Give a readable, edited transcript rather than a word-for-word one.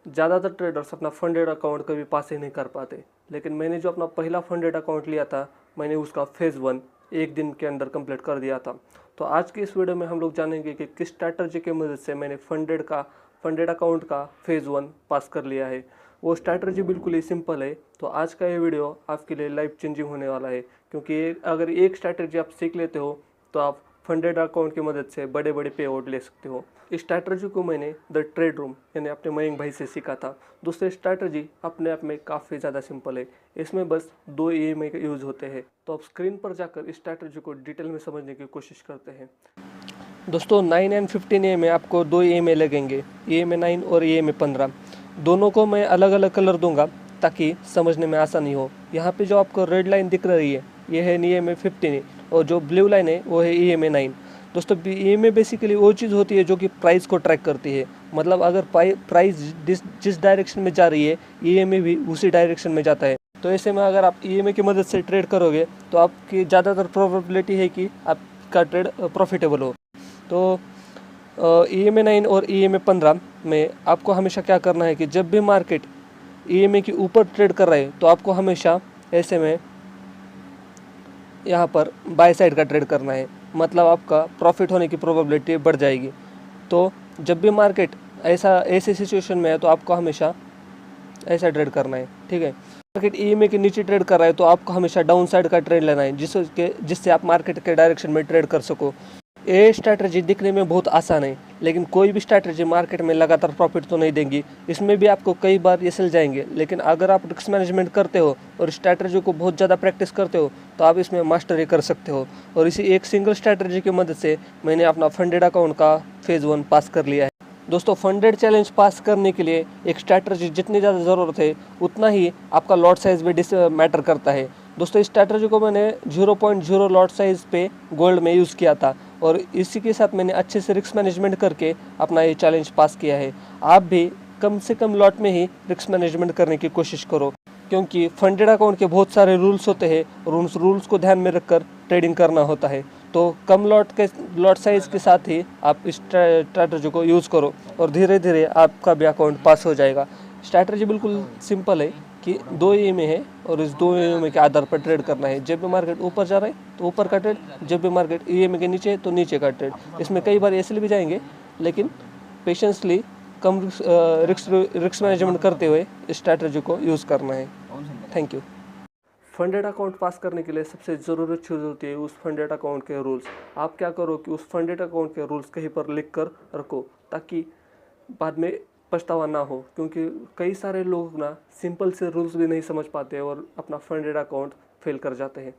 ज़्यादातर ट्रेडर्स अपना funded account कभी पास ही नहीं कर पाते, लेकिन मैंने जो अपना पहला फंडेड अकाउंट लिया था, मैंने उसका फेज़ 1 एक दिन के अंदर कंप्लीट कर दिया था। तो आज की इस वीडियो में हम लोग जानेंगे कि किस स्ट्रैटेजी की मदद से मैंने फंडेड अकाउंट का फेज़ 1 पास कर लिया है। वो स्ट्रैटेजी बिल्कुल ही सिंपल है। तो आज का ये वीडियो आपके लिए लाइफ चेंजिंग होने वाला है, क्योंकि अगर एक स्ट्रैटेजी आप सीख लेते हो तो आप फंडेड अकाउंट की मदद से बड़े बड़े पे आउट ले सकते हो। इस स्ट्रैटेजी को मैंने द ट्रेड रूम यानी अपने मयंक भाई से सीखा था। दूसरी स्ट्रैटेजी अपने आप में काफ़ी ज़्यादा सिंपल है, इसमें बस 2 EMI के यूज़ होते हैं। तो आप स्क्रीन पर जाकर इस स्ट्रैटेजी को डिटेल में समझने की कोशिश करते हैं। दोस्तों 9 एंड 15 EMI आपको 2 EMI लगेंगे, EMI 9 और EMI 15। दोनों को मैं अलग अलग कलर दूंगा ताकि समझने में आसानी हो। यहाँ पे जो आपको रेड लाइन दिख रही है ये है EMI 15 और जो ब्लू लाइन है वो है EMI 9। दोस्तों EMI बेसिकली वो चीज़ होती है जो कि प्राइस को ट्रैक करती है। मतलब अगर प्राइस जिस डायरेक्शन में जा रही है EMI भी उसी डायरेक्शन में जाता है। तो ऐसे में अगर आप EMI की मदद से ट्रेड करोगे तो आपकी ज़्यादातर प्रोबेबिलिटी है कि आपका ट्रेड प्रॉफिटेबल हो। तो EMI 9 और EMI 15 में आपको हमेशा क्या करना है कि जब भी मार्केट EMI के ऊपर ट्रेड कर रहा है तो आपको हमेशा ऐसे में यहाँ पर बाय साइड का ट्रेड करना है। मतलब आपका प्रॉफिट होने की प्रोबेबिलिटी बढ़ जाएगी। तो जब भी मार्केट ऐसे सिचुएशन में है तो आपको हमेशा ऐसा ट्रेड करना है, ठीक है। मार्केट EMI के नीचे ट्रेड कर रहा है तो आपको हमेशा डाउन साइड का ट्रेड लेना है, जिससे आप मार्केट के डायरेक्शन में ट्रेड कर सको। ये स्ट्रैटेजी दिखने में बहुत आसान है, लेकिन कोई भी स्ट्रैटेजी मार्केट में लगातार प्रॉफिट तो नहीं देंगी। इसमें भी आपको कई बार ये चल जाएंगे, लेकिन अगर आप रिस्क मैनेजमेंट करते हो और स्ट्रैटेजी को बहुत ज़्यादा प्रैक्टिस करते हो तो आप इसमें मास्टरी कर सकते हो। और इसी एक सिंगल स्ट्रैटेजी की मदद से मैंने अपना फंडेड अकाउंट का फेज़ 1 पास कर लिया है। दोस्तों फंडेड चैलेंज पास करने के लिए एक स्ट्रैटेजी जितनी ज़्यादा ज़रूरत है उतना ही आपका लॉट साइज़ भी मैटर करता है। दोस्तों इस स्ट्रैटेजी को मैंने 0.0 लॉट साइज़ पे गोल्ड में यूज़ किया था और इसी के साथ मैंने अच्छे से रिस्क मैनेजमेंट करके अपना ये चैलेंज पास किया है। आप भी कम से कम लॉट में ही रिस्क मैनेजमेंट करने की कोशिश करो, क्योंकि फंडेड अकाउंट के बहुत सारे रूल्स होते हैं और उन रूल्स को ध्यान में रखकर ट्रेडिंग करना होता है। तो कम लॉट साइज़ के साथ ही आप इस स्ट्रैटेजी को यूज़ करो और धीरे धीरे आपका भी अकाउंट पास हो जाएगा। स्ट्रैटेजी बिल्कुल सिंपल है कि 2 EMI है और इस 2 EMI के आधार पर ट्रेड करना है। जब भी मार्केट ऊपर जा रहा है तो ऊपर का ट्रेड, जब भी मार्केट EMI के नीचे है तो नीचे का ट्रेड। इसमें कई बार ऐसे भी जाएंगे, लेकिन पेशेंसली कम रिस्क मैनेजमेंट करते हुए इस स्ट्रैटेजी को यूज़ करना है। Thank you. फंडेड अकाउंट पास करने के लिए सबसे ज़रूरी चीज़ होती है उस फंडेड अकाउंट के रूल्स। आप क्या करो कि उस फंडेड अकाउंट के रूल्स कहीं पर लिख कर रखो ताकि बाद में पछतावा ना हो, क्योंकि कई सारे लोग ना सिंपल से रूल्स भी नहीं समझ पाते और अपना फंडेड अकाउंट फेल कर जाते हैं।